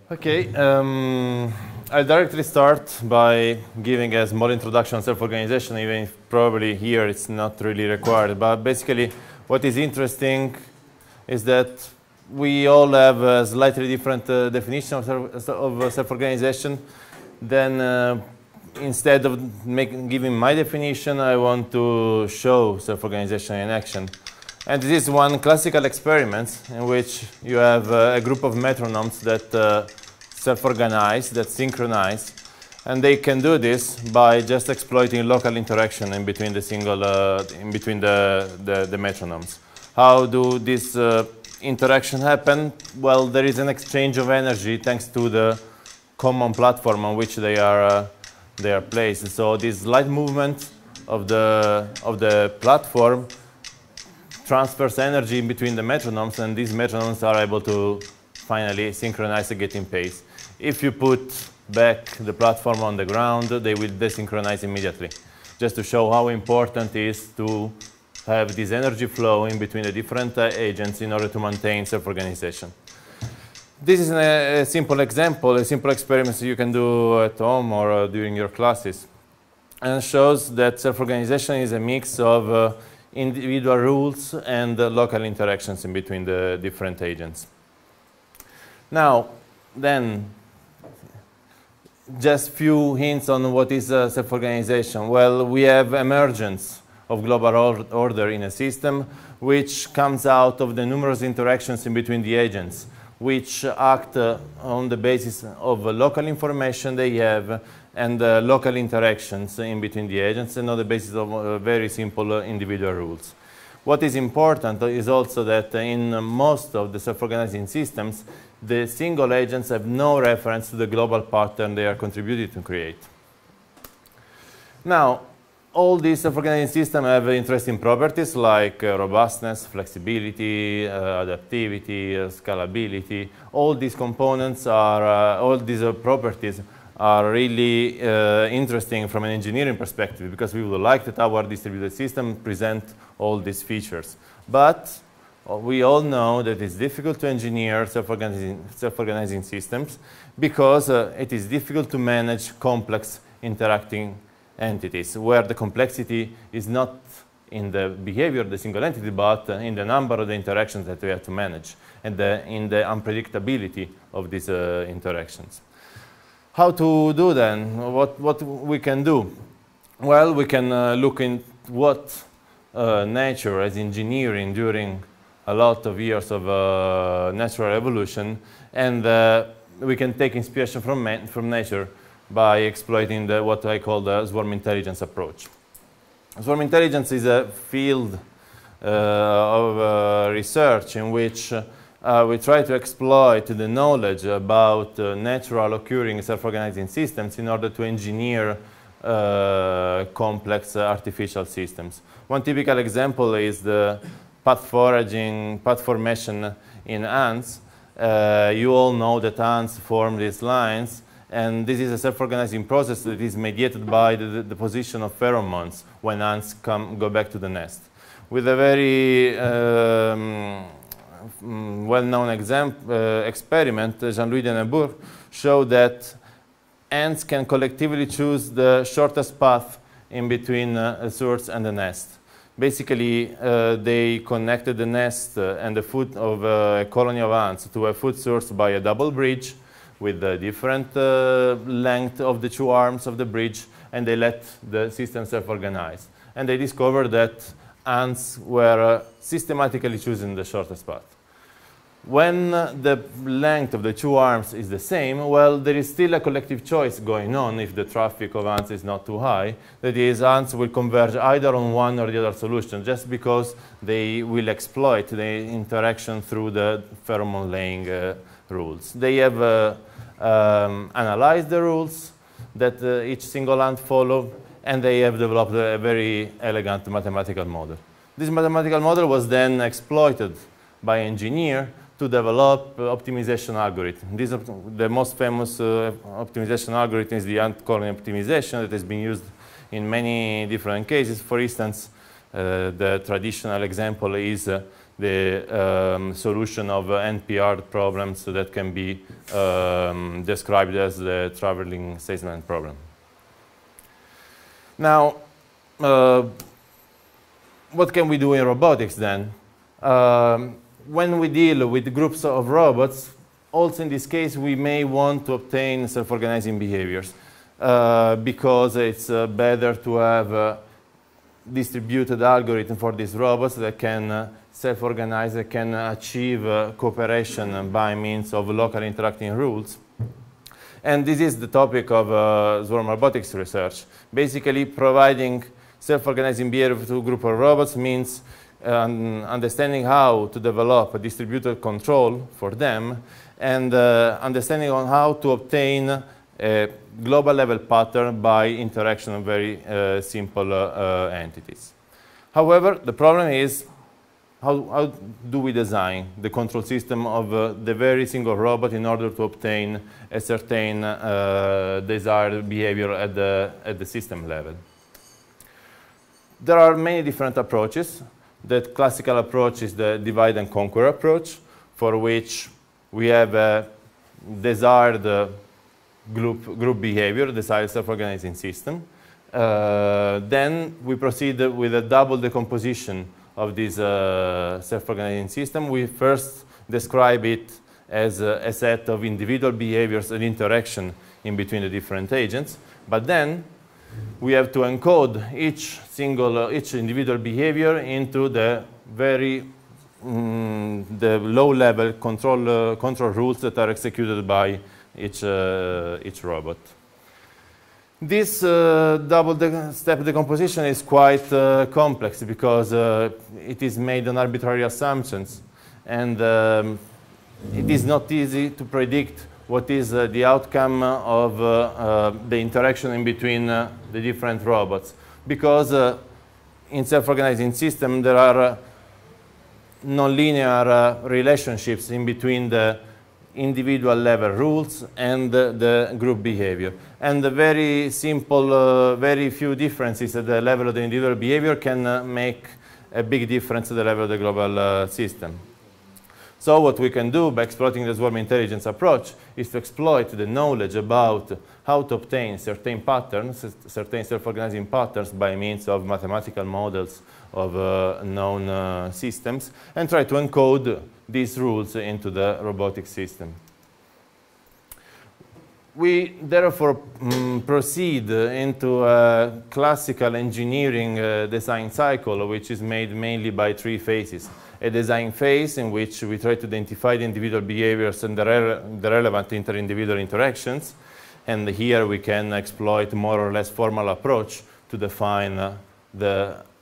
Okay, I'll directly start by giving a small introduction on self-organization, even if probably here it's not really required. But basically, what is interesting is that we all have a slightly different definition of self-organization. Then instead of giving my definition, I want to show self-organization in action. And this is one classical experiment in which you have a group of metronomes that self-organize, that synchronize, and they can do this by just exploiting local interaction in between the the metronomes. How do this interaction happen? Well, there is an exchange of energy thanks to the common platform on which they are placed. So this slight movement of the platform transfers energy in between the metronomes, and these metronomes are able to finally synchronize and get in pace. If you put back the platform on the ground, they will desynchronize immediately, just to show how important it is to have this energy flow in between the different agents in order to maintain self-organization. This is a simple example, a simple experiment you can do at home or during your classes, and shows that self-organization is a mix of individual rules and local interactions in between the different agents. Now, then, just few hints on what is self-organization. Well, we have emergence of global order in a system, which comes out of the numerous interactions in between the agents, which act on the basis of local information they have and local interactions in between the agents, and on the basis of very simple individual rules. What is important is also that in most of the self-organizing systems, the single agents have no reference to the global pattern they are contributing to create. Now, all these self-organizing systems have interesting properties like robustness, flexibility, adaptivity, scalability. All these components are, all these properties are really interesting from an engineering perspective, because we would like that our distributed system present all these features. But we all know that it's difficult to engineer self-organizing systems because it is difficult to manage complex interacting entities, where the complexity is not in the behavior of the single entity, but in the number of the interactions that we have to manage, and in the unpredictability of these interactions. How to do then? What we can do? Well, we can look in what nature as engineering during a lot of years of natural evolution, and we can take inspiration from nature by exploiting what I call the swarm intelligence approach. Swarm intelligence is a field of research in which we try to exploit the knowledge about natural occurring self-organizing systems in order to engineer complex artificial systems. One typical example is the path formation in ants. You all know that ants form these lines, and this is a self-organizing process that is mediated by the position of pheromones when ants go back to the nest. With a very well-known experiment, Jean-Louis de Neubourg showed that ants can collectively choose the shortest path in between a source and the nest. Basically, they connected the nest and the food of a colony of ants to a food source by a double bridge with a different length of the two arms of the bridge, and they let the system self-organize. And they discovered that ants were systematically choosing the shortest path. When the length of the two arms is the same, well, there is still a collective choice going on if the traffic of ants is not too high. That is, ants will converge either on one or the other solution, just because they will exploit the interaction through the pheromone laying rules. They have analyzed the rules that each single ant follow, and they have developed a very elegant mathematical model. This mathematical model was then exploited by an engineer to develop optimization algorithm. The most famous optimization algorithm is the ant colony optimization that has been used in many different cases. For instance, the traditional example is the solution of NPR problems that can be described as the traveling salesman problem. Now, what can we do in robotics then? When we deal with groups of robots, also in this case, we may want to obtain self-organizing behaviors because it's better to have a distributed algorithm for these robots that can self-organize, that can achieve cooperation by means of local interacting rules. And this is the topic of swarm robotics research. Basically, providing self-organizing behavior to a group of robots means understanding how to develop a distributed control for them and understanding on how to obtain a global level pattern by interaction of very simple entities. However, the problem is how do we design the control system of the very single robot in order to obtain a certain desired behavior at the system level? There are many different approaches. The classical approach is the divide and conquer approach, for which we have a desired group behavior, desired self-organizing system. Then we proceed with a double decomposition of this self-organizing system. We first describe it as a set of individual behaviors and interaction in between the different agents, but then we have to encode each individual behavior into the very the low-level control rules that are executed by each robot. This double-step decomposition is quite complex because it is made on arbitrary assumptions, and it is not easy to predict what is the outcome of the interaction in between the different robots. Because in self-organizing system, there are nonlinear relationships in between the individual level rules and the group behavior. And the very simple, very few differences at the level of the individual behavior can make a big difference at the level of the global system. So what we can do by exploiting the swarm intelligence approach is to exploit the knowledge about how to obtain certain patterns, certain self-organizing patterns by means of mathematical models of known systems, and try to encode these rules into the robotic system. We therefore proceed into a classical engineering design cycle, which is made mainly by three phases. A design phase in which we try to identify the individual behaviors and the relevant inter-individual interactions. And here we can exploit more or less formal approach to define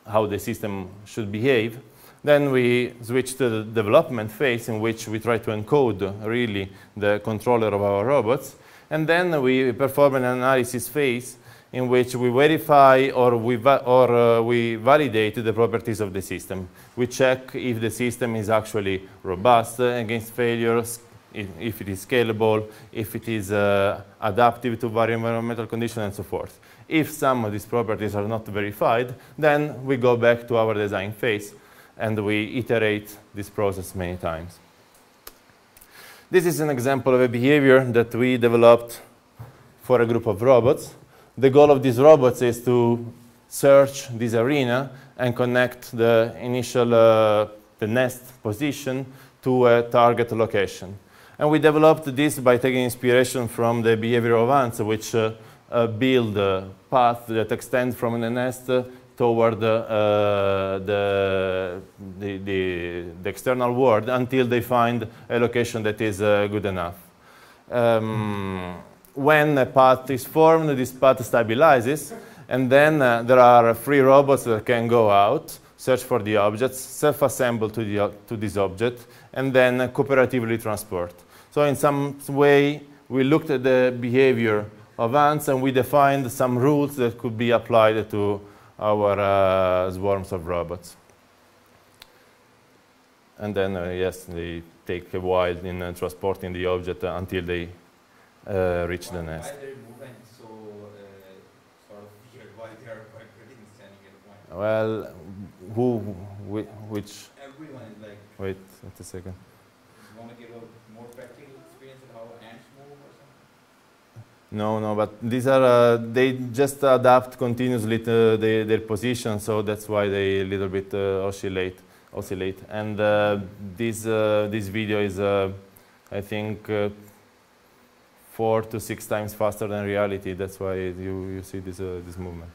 how the system should behave. Then we switch to the development phase in which we try to encode really the controller of our robots. And then we perform an analysis phase in which we verify or we validate the properties of the system. We check if the system is actually robust against failures, if it is scalable, if it is adaptive to various environmental conditions, and so forth. If some of these properties are not verified, then we go back to our design phase and we iterate this process many times. This is an example of a behavior that we developed for a group of robots. The goal of these robots is to search this arena and connect the initial the nest position to a target location. And we developed this by taking inspiration from the behavior of ants, which build a path that extend from the nest toward the external world until they find a location that is good enough. When a path is formed, this path stabilizes, and then there are three robots that can go out, search for the objects, self-assemble to this object, and then cooperatively transport. So in some way, we looked at the behavior of ants and we defined some rules that could be applied to our swarms of robots. And then, yes, they take a while in transporting the object until they reach the nest. Why are they moving so sort of weird while they are quite good in standing at one? Well, which? everyone is like, Wait a second. you want to give a more practical experience of how ants move or something? No, but these are, they just adapt continuously to their position, so that's why they a little bit oscillate. And this video is, I think, 4 to 6 times faster than reality. That's why you see this movement.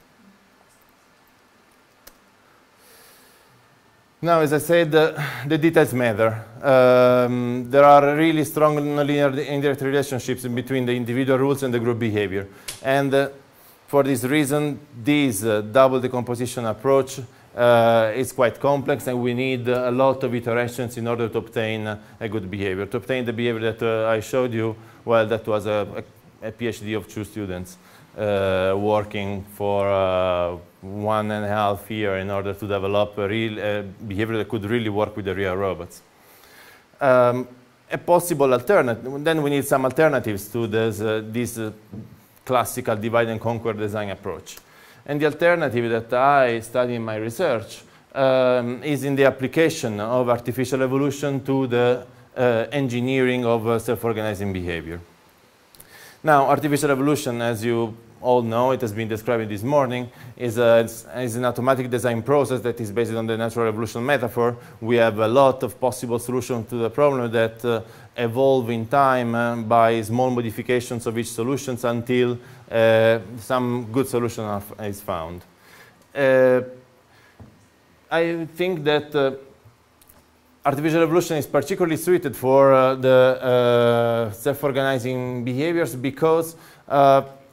Now, as I said, the details matter. There are really strong nonlinear indirect relationships between the individual rules and the group behavior. And for this reason, this double decomposition approach is quite complex, and we need a lot of iterations in order to obtain a good behavior. To obtain the behavior that I showed you, well, that was a PhD of 2 students working for 1.5 years in order to develop a real behavior that could really work with the real robots. A possible alternative, then we need some alternatives to this classical divide and conquer design approach. And the alternative that I study in my research is in the application of artificial evolution to the engineering of self-organizing behavior. Now, artificial evolution, as you all know, it has been described this morning, is an automatic design process that is based on the natural evolution metaphor. We have a lot of possible solutions to the problem that evolve in time by small modifications of each solution until some good solution is found. I think that artificial evolution is particularly suited for the self-organizing behaviors because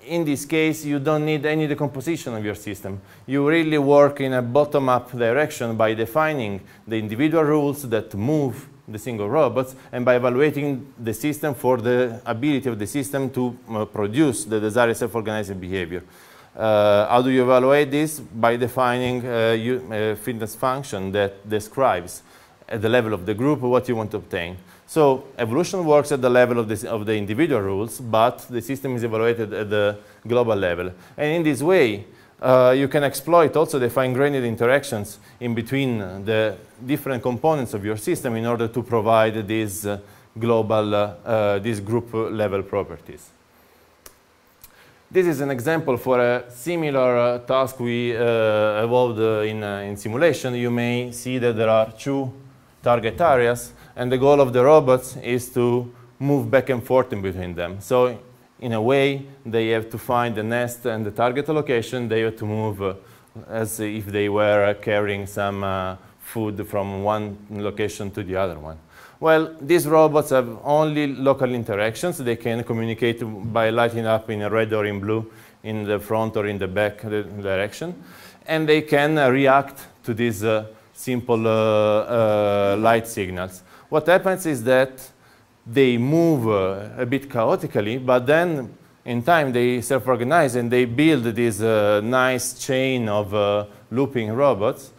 in this case, you don't need any decomposition of your system. You really work in a bottom-up direction by defining the individual rules that move the single robots and by evaluating the system for the ability of the system to produce the desired self-organizing behavior. How do you evaluate this? By defining a fitness function that describes at the level of the group what you want to obtain. So evolution works at the level of the individual rules, but the system is evaluated at the global level. And in this way, you can exploit also the fine-grained interactions in between the different components of your system in order to provide these global, these group-level properties. This is an example for a similar task we evolved in simulation. You may see that there are 2 target areas, and the goal of the robots is to move back and forth in between them. So in a way, they have to find the nest and the target location. They have to move as if they were carrying some food from one location to the other one. Well, these robots have only local interactions. They can communicate by lighting up in red or in blue in the front or in the back direction. And they can react to these simple light signals. What happens is that they move a bit chaotically, but then in time they self-organize and they build this nice chain of looping robots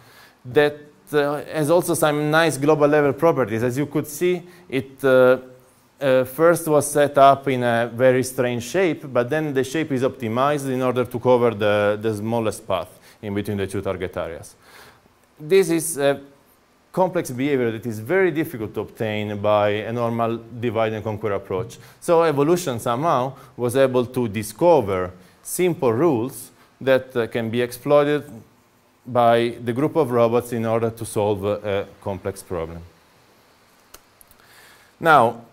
that has also some nice global level properties. As you could see, it first was set up in a very strange shape, but then the shape is optimized in order to cover the smallest path in between the 2 target areas. This is a complex behavior that is very difficult to obtain by a normal divide and conquer approach. So evolution somehow was able to discover simple rules that can be exploited by the group of robots in order to solve a complex problem. Now,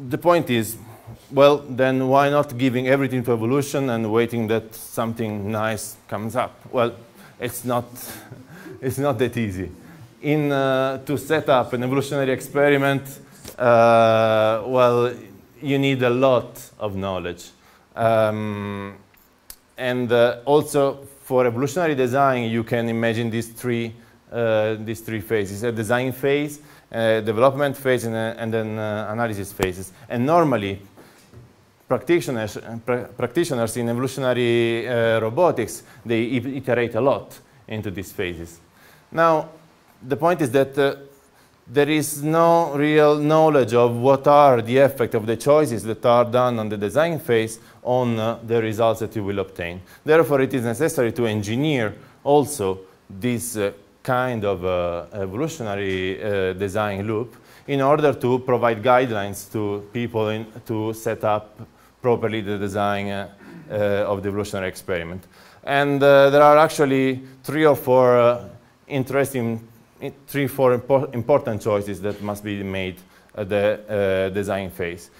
the point is, well, then why not giving everything to evolution and waiting that something nice comes up? Well, it's not that easy. To set up an evolutionary experiment, well, you need a lot of knowledge. And also, for evolutionary design, you can imagine these three phases: a design phase, a development phase, and then analysis phases. And normally, practitioners in evolutionary robotics, they iterate a lot into these phases. Now, the point is that there is no real knowledge of what are the effects of the choices that are done on the design phase on the results that you will obtain. Therefore, it is necessary to engineer also this kind of evolutionary design loop in order to provide guidelines to people to set up properly the design of the evolutionary experiment. And there are actually three or four important choices that must be made at the design phase.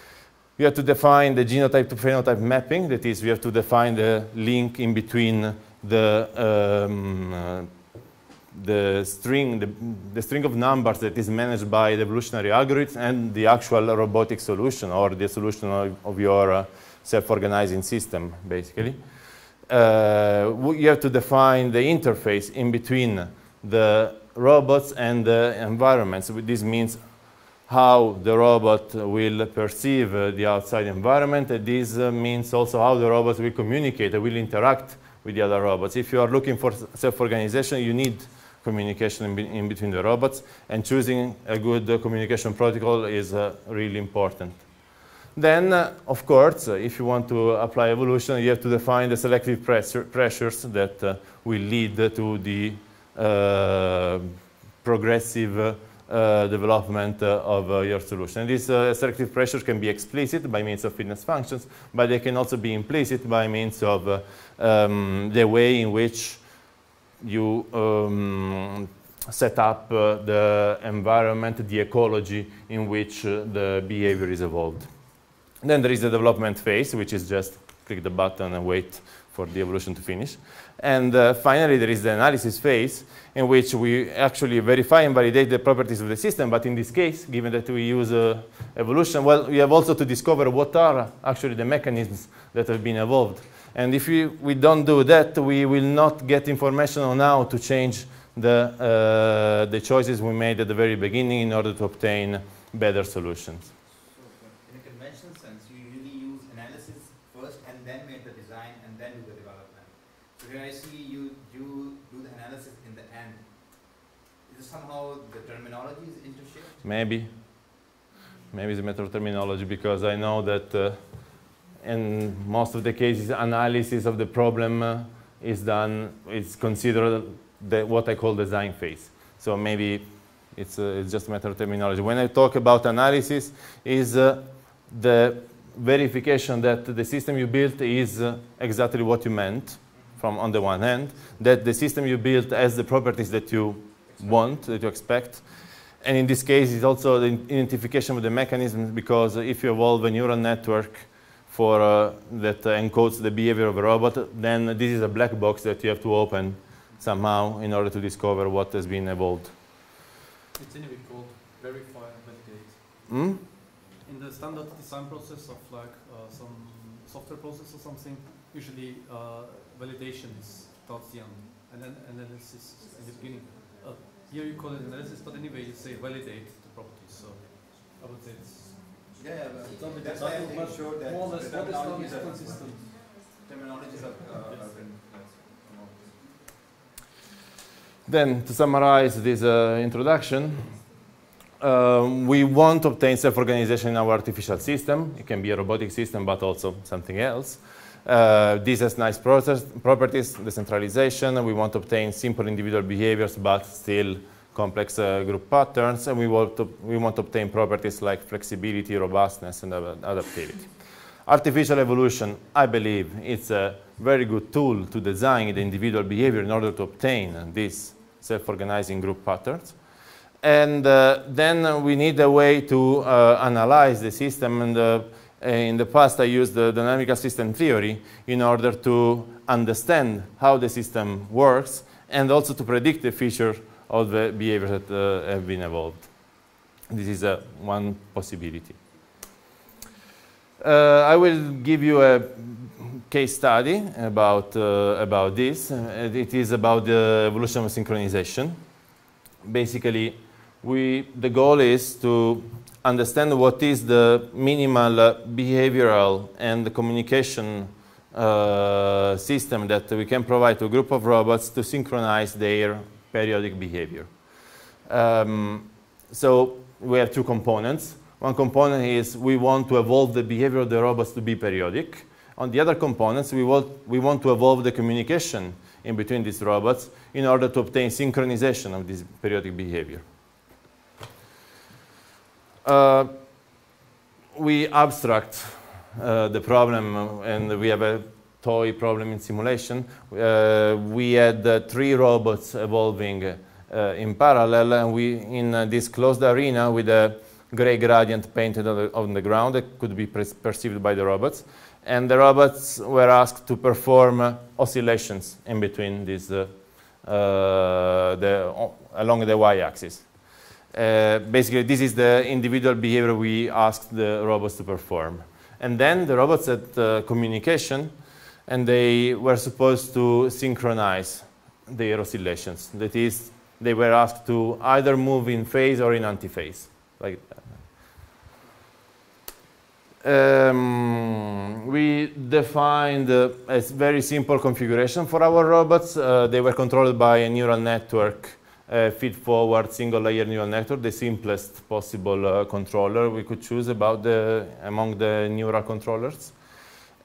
We have to define the genotype to phenotype mapping. That is, we have to define the link in between the string of numbers that is managed by the evolutionary algorithm and the actual robotic solution, or the solution of your self-organizing system, basically. You have to define the interface in between the robots and the environment. So this means how the robot will perceive the outside environment. And this means also how the robots will communicate, will interact with the other robots. If you are looking for self-organization, you need communication in between the robots, and choosing a good communication protocol is really important. Then, of course, if you want to apply evolution, you have to define the selective pressures that will lead to the progressive development of your solution. These selective pressures can be explicit by means of fitness functions, but they can also be implicit by means of the way in which you set up the environment, the ecology in which the behavior is evolved. Then there is the development phase, which is just click the button and wait for the evolution to finish. And finally, there is the analysis phase, in which we actually verify and validate the properties of the system. But in this case, given that we use evolution, well, we have also to discover what are actually the mechanisms that have been evolved. And if we don't do that, we will not get information on how to change the choices we made at the very beginning in order to obtain better solutions. So in a conventional sense, you usually use analysis first and then make the design and then do the development. So here I see you do the analysis in the end. Is it somehow the terminology is intershaped? Maybe. Maybe it's a matter of terminology, because I know that in most of the cases, analysis of the problem is done, it's considered what I call design phase. So maybe it's just a matter of terminology. When I talk about analysis, is the verification that the system you built is exactly what you meant, from on the one hand, that the system you built has the properties that you want, that you expect. And in this case, it's also the identification of the mechanisms, because if you evolve a neural network for that encodes the behavior of a robot, then this is a black box that you have to open somehow in order to discover what has been evolved. It's anyway called verify and validate. In the standard design process of like some software process or something, usually validation is towards the end, and then analysis is in the beginning. Here you call it analysis, but anyway you say validate the properties. So I would say it's that's why I'm not sure that more or less what is done is consistent. Terminologies are Then, to summarize this introduction, we want to obtain self-organization in our artificial system. It can be a robotic system, but also something else. This has nice properties, decentralization. We want to obtain simple individual behaviors, but still complex group patterns. And we want to obtain properties like flexibility, robustness, and adaptivity. Artificial evolution, I believe, it's a very good tool to design the individual behavior in order to obtain these self-organizing group patterns. And then we need a way to analyze the system. And in the past, I used the dynamical system theory in order to understand how the system works and also to predict the feature of the behaviors that have been evolved. This is one possibility. I will give you a case study about this. It is about the evolution of synchronization. Basically, the goal is to understand what is the minimal behavioral and communication system that we can provide to a group of robots to synchronize their periodic behavior. So we have two components. One component is we want to evolve the behavior of the robots to be periodic. On the other components, we want to evolve the communication in between these robots in order to obtain synchronization of this periodic behavior. We abstract the problem, and we have a toy problem in simulation. We had 3 robots evolving in parallel, and we in this closed arena with a gray gradient painted on the ground that could be perceived by the robots. And the robots were asked to perform oscillations in between these, along the y-axis. Basically, this is the individual behavior we asked the robots to perform. And then the robots had communication, and they were supposed to synchronize their oscillations. That is, they were asked to either move in phase or in antiphase, like that. We defined a very simple configuration for our robots. They were controlled by a neural network, feed-forward single-layer neural network, the simplest possible controller we could choose among the neural controllers.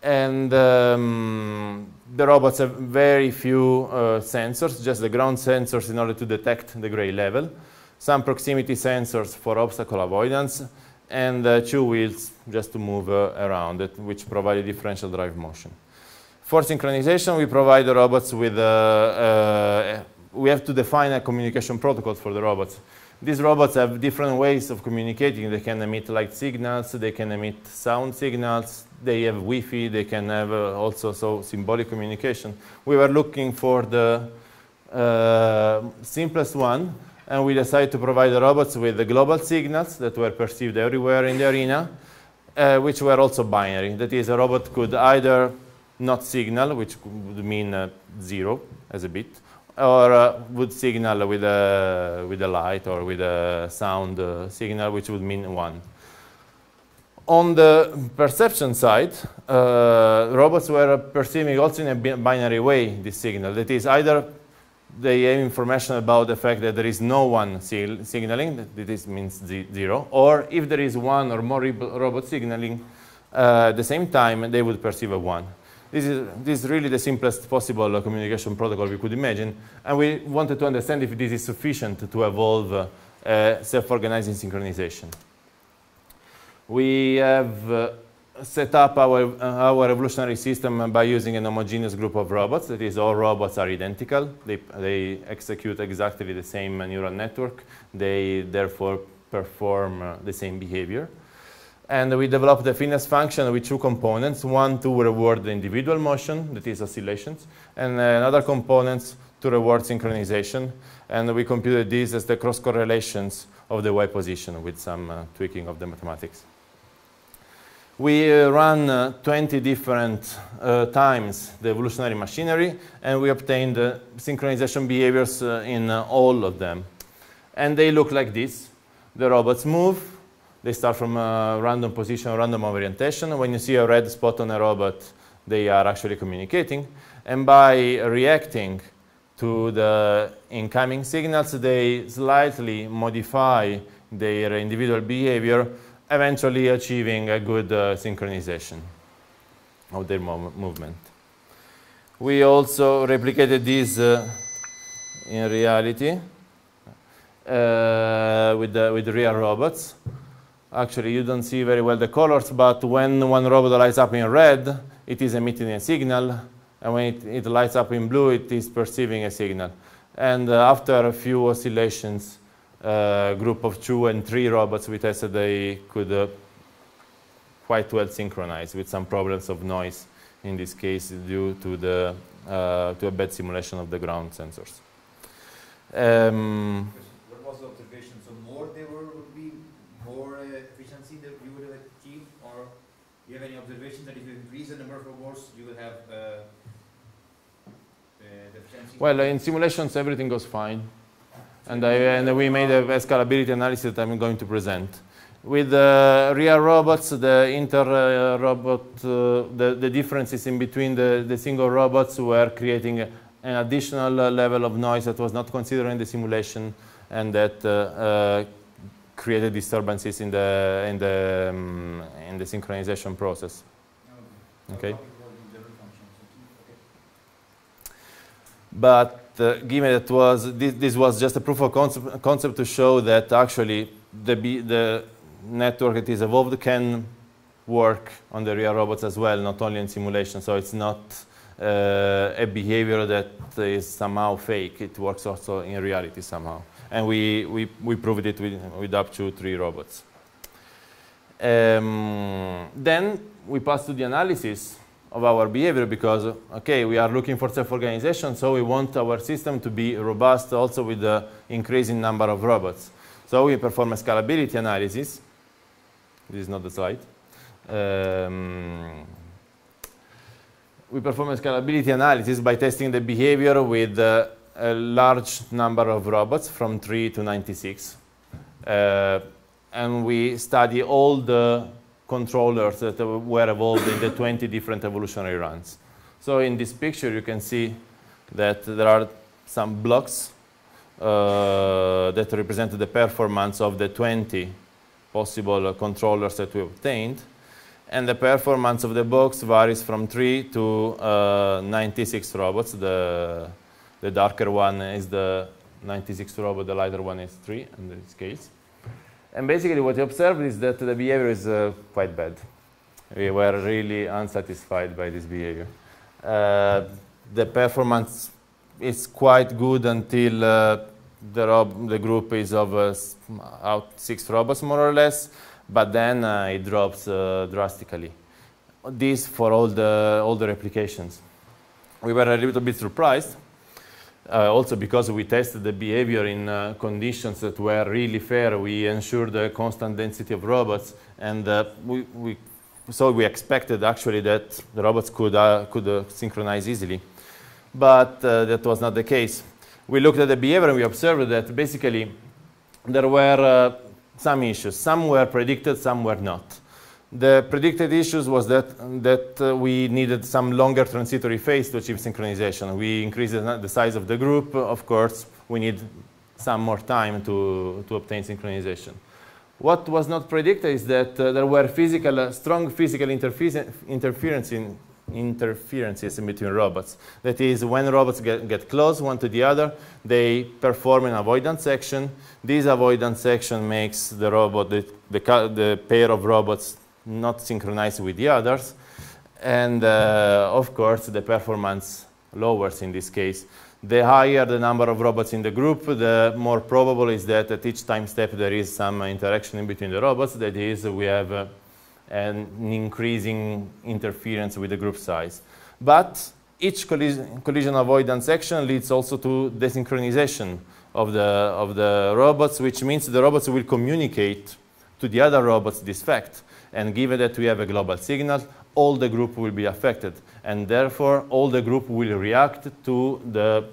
And the robots have very few sensors, just the ground sensors in order to detect the gray level, some proximity sensors for obstacle avoidance, and 2 wheels just to move around it, which provide a differential drive motion. For synchronization, we provide the robots with we have to define a communication protocol for the robots. These robots have different ways of communicating. They can emit light signals, they can emit sound signals, they have Wi-Fi, they can have also symbolic communication. We were looking for the simplest one, and we decided to provide the robots with the global signals that were perceived everywhere in the arena, which were also binary. That is, a robot could either not signal, which would mean 0 as a bit, or would signal with a light or with a sound signal, which would mean 1. On the perception side, robots were perceiving also in a binary way this signal. That is, either they have information about the fact that there is no one signaling, that this means 0, or if there is 1 or more robot signaling at the same time, they would perceive a 1. This is really the simplest possible communication protocol we could imagine, and we wanted to understand if this is sufficient to evolve self-organizing synchronization. We have set up our evolutionary system by using an homogeneous group of robots. That is, all robots are identical. They execute exactly the same neural network. They therefore perform the same behavior. And we developed the fitness function with 2 components, one to reward the individual motion, that is oscillations, and another component to reward synchronization. And we computed these as the cross correlations of the y position with some tweaking of the mathematics. We run 20 different times the evolutionary machinery, and we obtained synchronization behaviors in all of them. And they look like this. The robots move. They start from a random position, random orientation. When you see a red spot on a robot, they are actually communicating. And by reacting to the incoming signals, they slightly modify their individual behavior, eventually achieving a good synchronization of their movement. We also replicated this in reality with real robots. Actually, you don't see very well the colors, but when one robot lights up in red, it is emitting a signal, and when it lights up in blue, it is perceiving a signal. And after a few oscillations, group of 2 and 3 robots we tested, they could quite well synchronize with some problems of noise, in this case due to a bad simulation of the ground sensors. What was the observation? So more there would be more efficiency that you would have achieved, or do you have any observation that if you increase the number of robots, you will have the efficiency? Well, in simulations everything goes fine. And we made a scalability analysis that I'm going to present. With real robots, the inter-robot, the differences in between the single robots were creating an additional level of noise that was not considered in the simulation, and that created disturbances in the synchronization process. Okay. But given that this was just a proof of concept to show that actually the network that is evolved can work on the real robots as well, not only in simulation. So it's not a behavior that is somehow fake. It works also in reality somehow. And we proved it with up to 3 robots. Then we pass to the analysis of our behavior because, okay, we are looking for self-organization, so we want our system to be robust also with the increasing number of robots. So we perform a scalability analysis. This is not the slide. We perform a scalability analysis by testing the behavior with a large number of robots from 3 to 96. And we study all the controllers that were evolved in the 20 different evolutionary runs. So in this picture, you can see that there are some blocks that represent the performance of the 20 possible controllers that we obtained. And the performance of the box varies from 3 to 96 robots. The darker one is the 96 robot, the lighter one is 3 in this case. And basically what we observed is that the behavior is quite bad. We were really unsatisfied by this behavior. The performance is quite good until the group is of 6 robots more or less, but then it drops drastically. This for all the replications. We were a little bit surprised. Also because we tested the behavior in conditions that were really fair. We ensured a constant density of robots, and so we expected actually that the robots could synchronize easily. But that was not the case. We looked at the behavior and we observed that basically there were some issues. Some were predicted, some were not. The predicted issues was that we needed some longer transitory phase to achieve synchronization. We increased the size of the group. Of course, we need some more time to obtain synchronization. What was not predicted is that there were strong physical interferences in between robots. That is, when robots get close one to the other, they perform an avoidance action. This avoidance action makes the robot, the pair of robots, not synchronized with the others, and of course the performance lowers in this case. The higher the number of robots in the group, the more probable is that at each time step there is some interaction in between the robots. That is, we have an increasing interference with the group size. But each collision avoidance action leads also to desynchronization of the robots, which means the robots will communicate to the other robots this fact. And given that we have a global signal, all the group will be affected. And therefore, all the group will react to the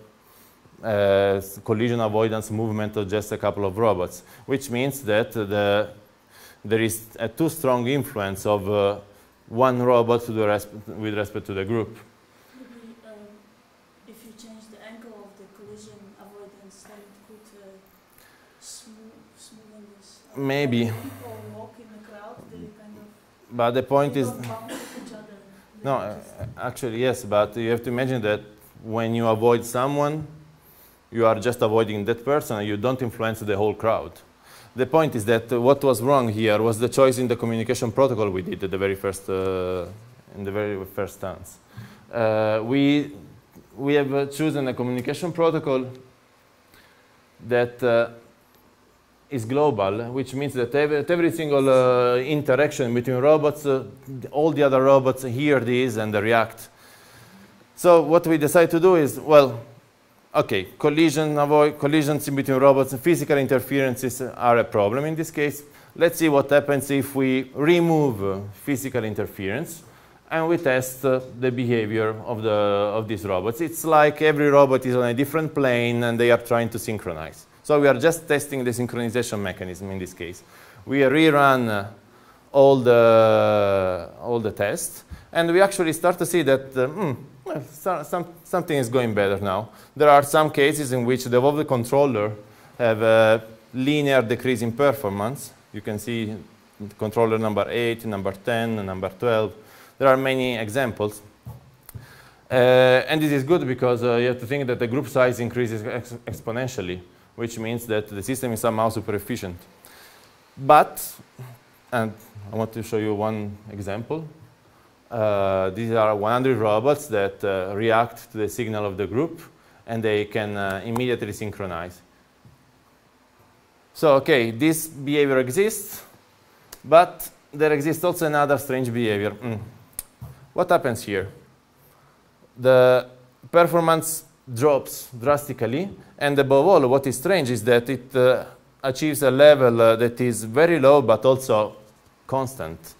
collision avoidance movement of just a couple of robots, which means that there is a too strong influence of one robot with respect to the group. Maybe if you change the angle of the collision avoidance, then it could smoothen this. Maybe. People walk in the crowd, they kind of. But the point is. Bounce with each other. No, actually yes, but you have to imagine that when you avoid someone, you are just avoiding that person and you don't influence the whole crowd. The point is that what was wrong here was the choice in the communication protocol we did at the very first, in the very first stance. We have chosen a communication protocol that is global, which means that every single interaction between robots, all the other robots hear this and they react. So what we decide to do is, well, okay, collisions in between robots and physical interferences are a problem in this case. Let's see what happens if we remove physical interference and we test the behavior of these robots. It's like every robot is on a different plane and they are trying to synchronize. So we are just testing the synchronization mechanism in this case. We rerun all the tests, and we actually start to see that something is going better now. There are some cases in which the evolved controller have a linear decrease in performance. You can see controller number 8, number 10, and number 12. There are many examples. And this is good because you have to think that the group size increases exponentially, which means that the system is somehow super efficient. But, and I want to show you one example. These are 100 robots that react to the signal of the group, and they can immediately synchronize. So, okay, this behavior exists, but there exists also another strange behavior. What happens here? The performance drops drastically, and above all, what is strange is that it achieves a level that is very low, but also constant.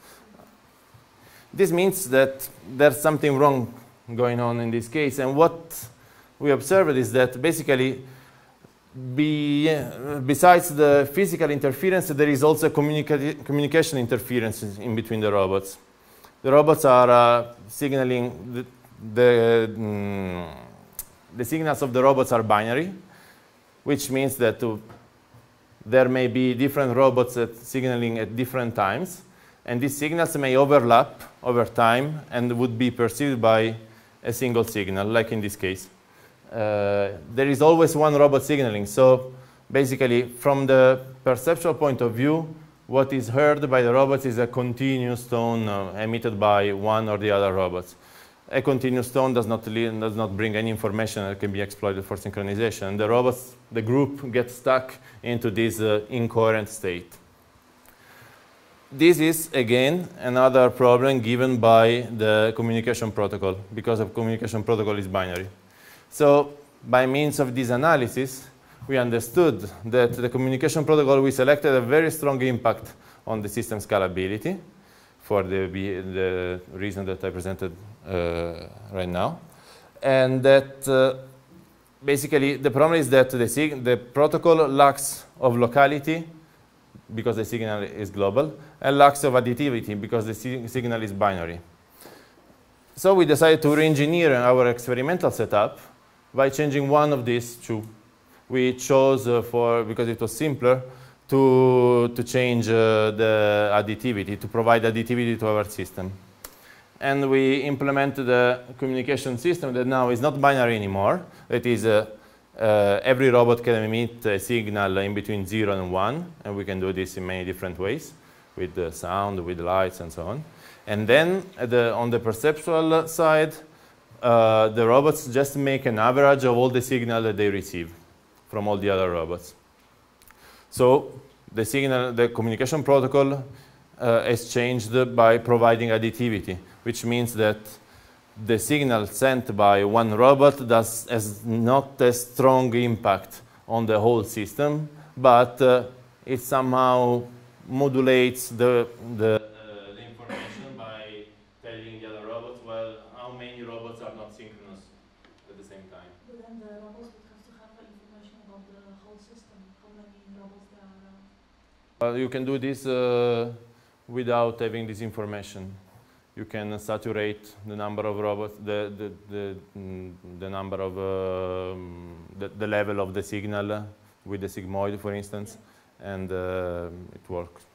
This means that there's something wrong going on in this case, and what we observed is that basically, besides the physical interference, there is also communication interference in between the robots. The robots are signaling the signals of the robots are binary, which means that there may be different robots signaling at different times, and these signals may overlap over time and would be perceived by a single signal, like in this case. There is always one robot signaling, so basically from the perceptual point of view, what is heard by the robots is a continuous tone emitted by one or the other robots. A continuous tone does not bring any information that can be exploited for synchronization. The robots, the group, gets stuck into this incoherent state. This is, again, another problem given by the communication protocol, because the communication protocol is binary. So, by means of this analysis, we understood that the communication protocol we selected a very strong impact on the system scalability, for the reason that I presented right now. And that basically the problem is that the protocol lacks of locality because the signal is global, and lacks of additivity because the signal is binary. So we decided to re-engineer our experimental setup by changing one of these two. We chose, because it was simpler, to change the additivity, to provide additivity to our system. And we implemented a communication system that now is not binary anymore. That is, every robot can emit a signal in between 0 and 1, and we can do this in many different ways, with the sound, with lights, and so on. And then, on the perceptual side, the robots just make an average of all the signal that they receive from all the other robots. So the communication protocol is changed by providing additivity, which means that the signal sent by one robot has not a strong impact on the whole system, but it somehow modulates the information by telling the other robots, well, how many robots are not synchronous at the same time. But then the robots would have to have information about the whole system, how many robots there are around. You can do this without having this information. You can saturate the number of robots, the number of the level of the signal with the sigmoid, for instance, and it works.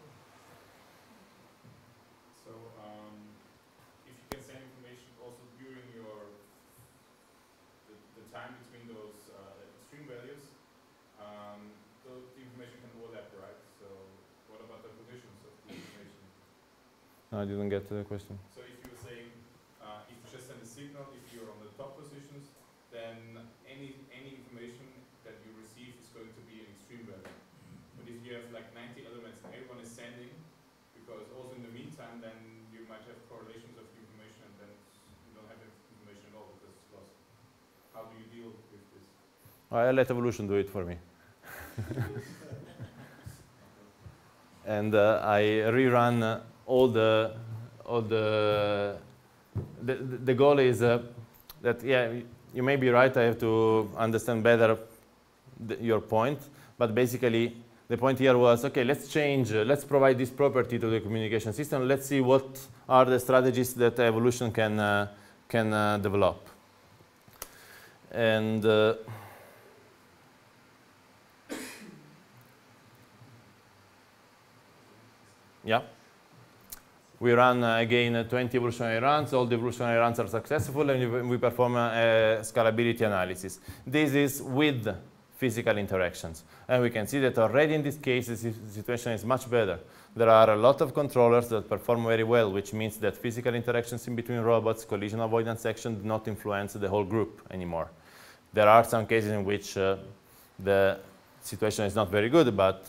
So, if you can send information also during the time between those extreme values, the information can overlap, right? So, what about the positions of the information? I didn't get the question. So if you were saying, if you just send a signal, if you're on the top positions, then any information that you receive is going to be an extreme value. But if you have like 90 elements and everyone is sending, because also in the meantime, then you might have correlations of the information and then you don't have information at all because it's lost. How do you deal with this? I let evolution do it for me. And I rerun the goal is that, yeah, you may be right, I have to understand better your point, but basically the point here was, okay, let's provide this property to the communication system, let's see what are the strategies that evolution can develop. And yeah. we run again 20 evolutionary runs. All the evolutionary runs are successful, and we perform a scalability analysis. This is with physical interactions. And we can see that already in this case, the situation is much better. There are a lot of controllers that perform very well, which means that physical interactions in between robots, collision avoidance action do not influence the whole group anymore. There are some cases in which the situation is not very good, but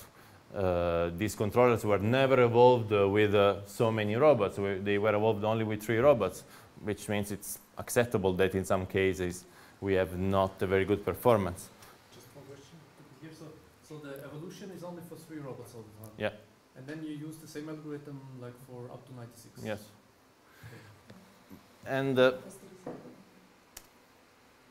these controllers were never evolved with so many robots. They were evolved only with 3 robots, which means it's acceptable that in some cases we have not a very good performance. Just one question here. So the evolution is only for 3 robots all the time? Yeah. And then you use the same algorithm like for up to 96? Yes. Okay. And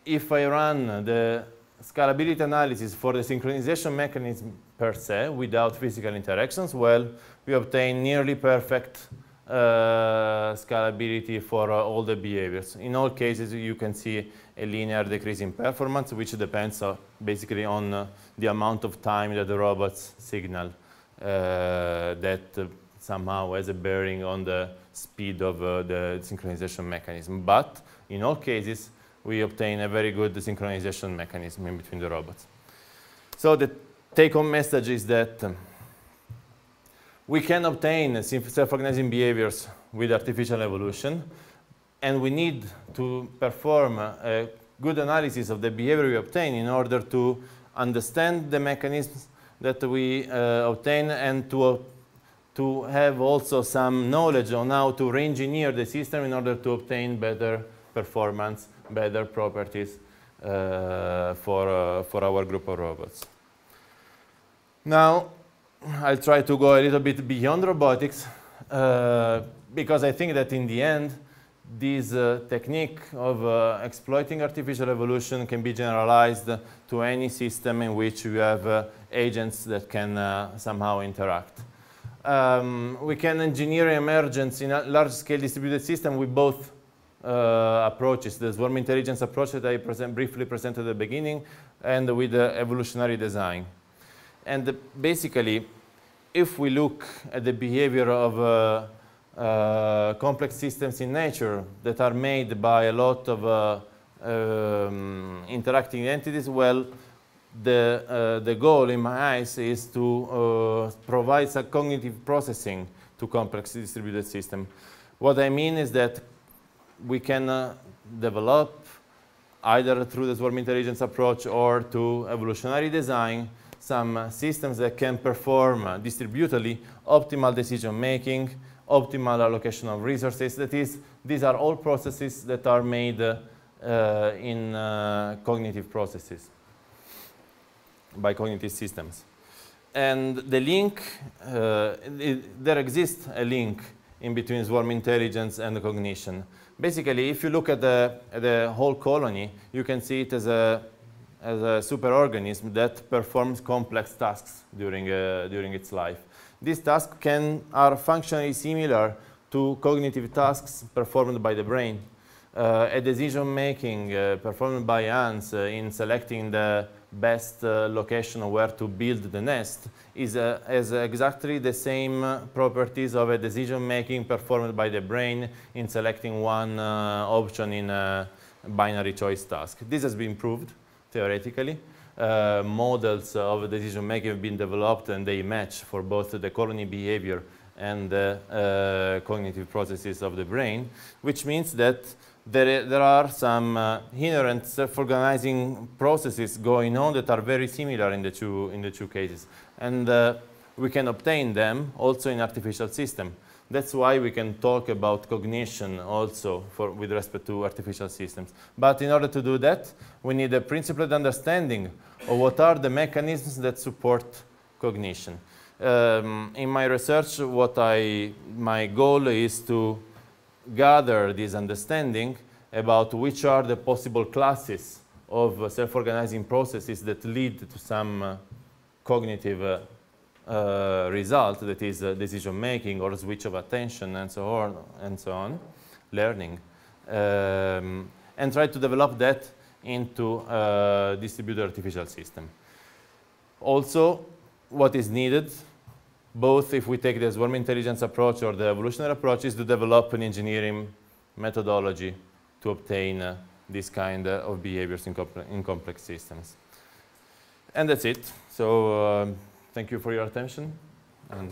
if I run the scalability analysis for the synchronization mechanism per se, without physical interactions, well, we obtain nearly perfect scalability for all the behaviors. In all cases, you can see a linear decrease in performance, which depends basically on the amount of time that the robots signal that somehow has a bearing on the speed of the synchronization mechanism. But in all cases, we obtain a very good synchronization mechanism in between the robots. So the take-home message is that we can obtain self-organizing behaviors with artificial evolution, and we need to perform a good analysis of the behavior we obtain in order to understand the mechanisms that we obtain, and to have also some knowledge on how to re-engineer the system in order to obtain better performance, better properties for our group of robots. Now, I'll try to go a little bit beyond robotics, because I think that in the end, this technique of exploiting artificial evolution can be generalized to any system in which you have agents that can somehow interact. We can engineer emergence in a large-scale distributed system with both approaches, the swarm intelligence approach that I briefly presented at the beginning, and with the evolutionary design. And basically, if we look at the behavior of complex systems in nature that are made by a lot of interacting entities, well, the goal in my eyes is to provide some cognitive processing to complex distributed systems. What I mean is that we can develop, either through the swarm intelligence approach or to evolutionary design, some systems that can perform distributedly optimal decision making, optimal allocation of resources. That is, these are all processes that are made in cognitive processes by cognitive systems. And the link, there exists a link in between swarm intelligence and cognition. Basically, if you look at the whole colony, you can see it as a superorganism that performs complex tasks during its life. These tasks are functionally similar to cognitive tasks performed by the brain. A decision making performed by ants in selecting the best location where to build the nest has exactly the same properties of a decision making performed by the brain in selecting one option in a binary choice task. This has been proved theoretically. Models of decision making have been developed, and they match for both the colony behavior and the cognitive processes of the brain, which means that there are some inherent self-organizing processes going on that are very similar in the two cases, and we can obtain them also in artificial system. That's why we can talk about cognition also with respect to artificial systems. But in order to do that, we need a principled understanding of what are the mechanisms that support cognition. In my research, my goal is to gather this understanding about which are the possible classes of self-organizing processes that lead to some cognitive result, that is decision making or switch of attention and so on, learning, and try to develop that into a distributed artificial system. Also, what is needed, both if we take the swarm intelligence approach or the evolutionary approach, is to develop an engineering methodology to obtain this kind of behaviors in complex systems. And that's it. So thank you for your attention. And,